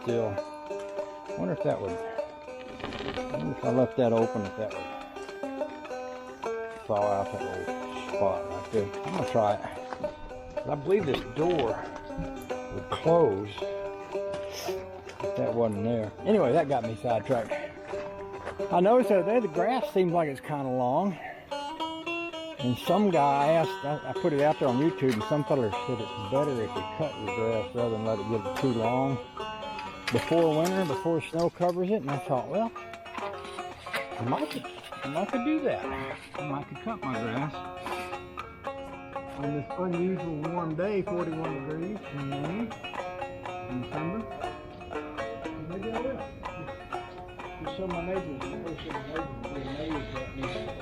still. I wonder if that would, I wonder if I left that open, if that would thaw out that little spot right there. I'm gonna try it. I believe this door would close if that wasn't there. Anyway, that got me sidetracked. I noticed that there the grass seems like it's kind of long. And some guy asked, I put it out there on YouTube, and some fella said it's better if you cut your grass rather than let it get too long before winter, before snow covers it. And I thought, well, I might could do that. I might could cut my grass on this unusual warm day, 41 degrees in May, in December. And maybe I will. Just so my neighbors, will be amazed at me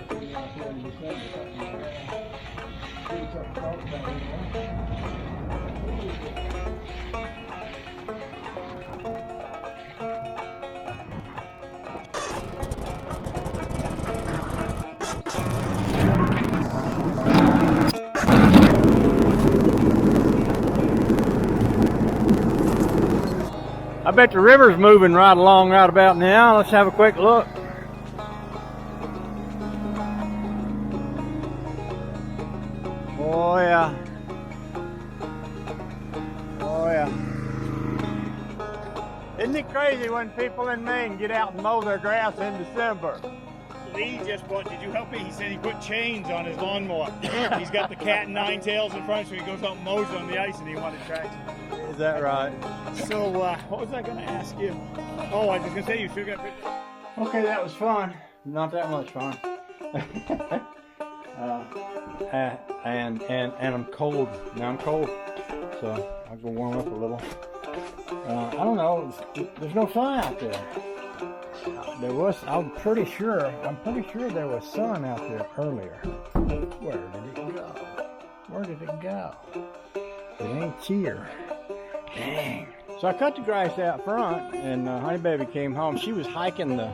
being out here in December cutting my grass. Give something to talk about anyway. I bet the river's moving right along right about now. Let's have a quick look. Oh yeah. Oh yeah. Isn't it crazy when people in Maine get out and mow their grass in December? Lee just did you help me? He said he put chains on his lawnmower. He's got the cat and nine tails in front, so he goes out and mows on the ice and he wanted traction. Is that right? So, what was I going to ask you? Oh, I was just going to say you still got pictures. Okay, that was fun. Not that much fun. And I'm cold. Now I'm cold. So I'll go warm up a little. I don't know. There's no sun out there. There was. I'm pretty sure there was sun out there earlier. Where did it go? Where did it go? It ain't here. Dang. So I cut the grass out front, and Honey Baby came home. She was hiking the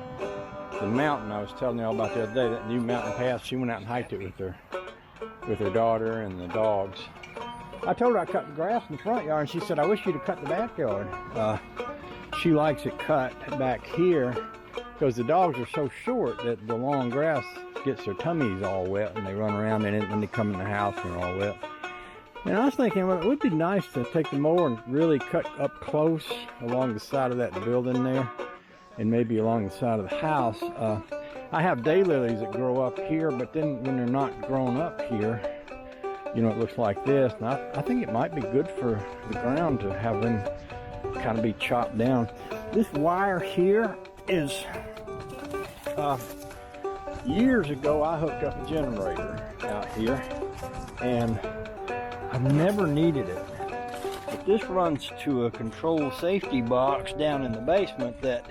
mountain I was telling you all about the other day, that new mountain pass. She went out and hiked it with her daughter and the dogs. I told her I cut the grass in the front yard, and she said, I wish you'd have cut the backyard. She likes it cut back here because the dogs are so short that the long grass gets their tummies all wet, and they run around in it when they come in the house and they're all wet. And I was thinking, well, it would be nice to take the mower and really cut up close along the side of that building there, and maybe along the side of the house. I have daylilies that grow up here, but then when they're not grown up here, you know, it looks like this. And I think it might be good for the ground to have them kind of be chopped down. This wire here is, years ago I hooked up a generator out here, and I've never needed it. But this runs to a control safety box down in the basement that,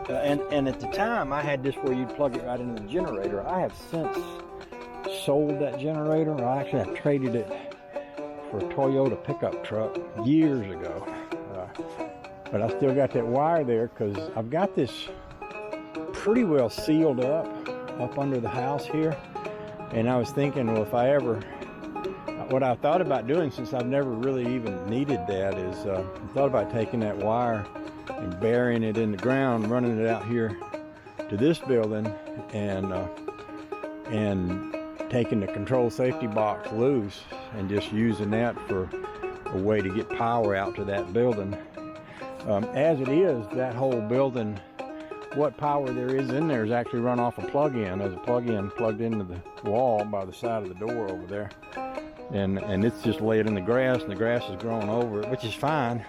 and at the time I had this where you'd plug it right into the generator. I have since sold that generator. I actually have traded it for a Toyota pickup truck years ago. But I still got that wire there because I've got this pretty well sealed up under the house here. And I was thinking, well, if I ever, what I thought about doing, since I've never really even needed that, is I thought about taking that wire and burying it in the ground, running it out here to this building, and taking the control safety box loose and just using that for a way to get power out to that building. As it is, that whole building, what power there is in there is actually run off a plug-in. There's a plug-in plugged into the wall by the side of the door over there. And it's just laid in the grass, and the grass is growing over it, which is fine.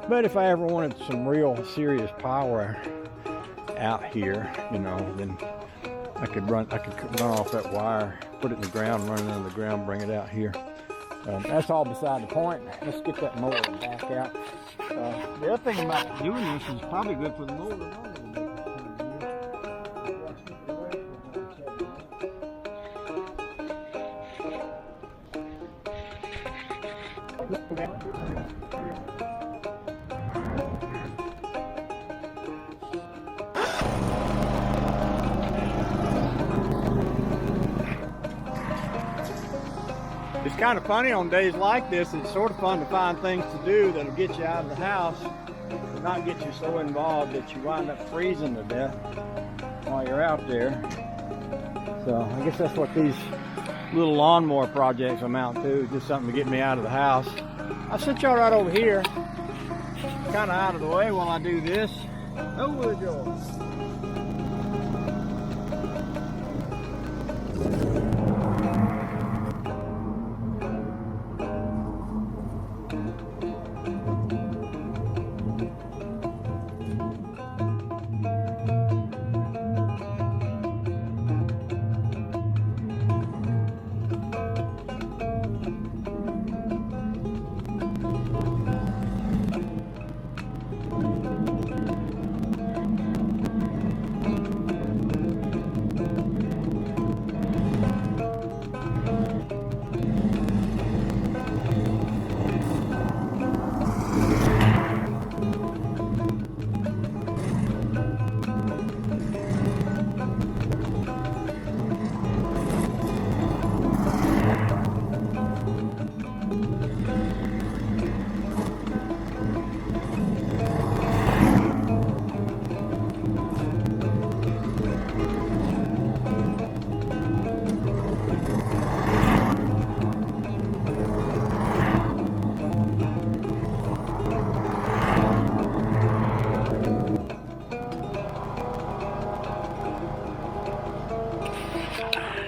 But if I ever wanted some real serious power out here, you know, then I could run off that wire, put it in the ground, run it into the ground, bring it out here. That's all beside the point. Let's get that mower back out. The other thing about doing this is probably good for the mower. kind of funny on days like this. It's sort of fun to find things to do that'll get you out of the house, but not get you so involved that you wind up freezing to death while you're out there. So I guess that's what these little lawnmower projects amount to, just something to get me out of the house. I'll sit y'all right over here, kind of out of the way while I do this. Over the door.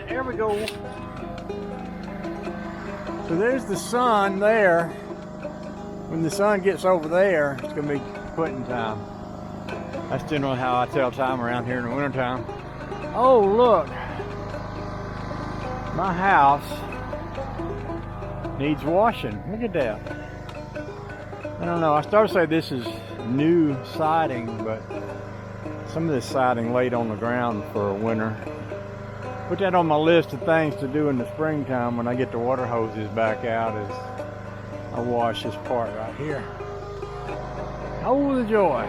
There we go. So there's the sun there. When the sun gets over there, it's gonna be quitting time. That's generally how I tell time around here in the wintertime. Oh, look. My house needs washing. Look at that. I don't know. I started to say this is new siding, but some of this siding laid on the ground for a winter. Put that on my list of things to do in the springtime when I get the water hoses back out, is I wash this part right here. Oh, the joy.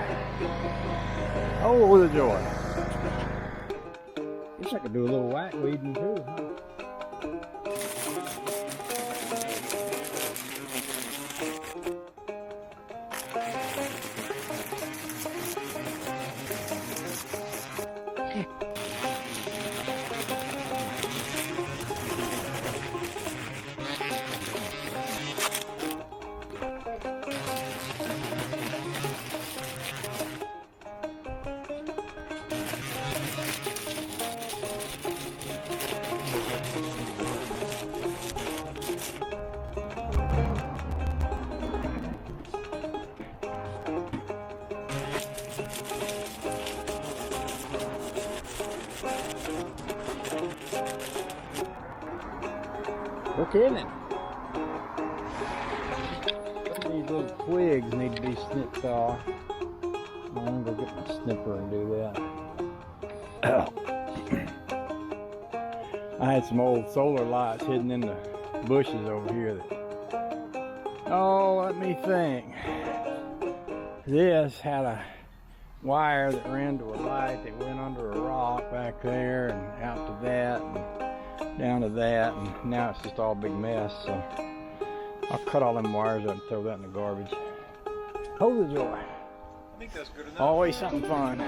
Oh, the joy. Guess I could do a little whack weeding too, huh? No kidding. These little twigs need to be snipped off. I'm gonna go get my snipper and do that. I had some old solar lights hidden in the bushes over here that, oh, let me think. This had a wire that ran to a light that went under a rock back there and out to that and down to that, and now it's just all a big mess. So I'll cut all them wires up and throw that in the garbage. Hold the joy. I think that's good enough. Always something fun.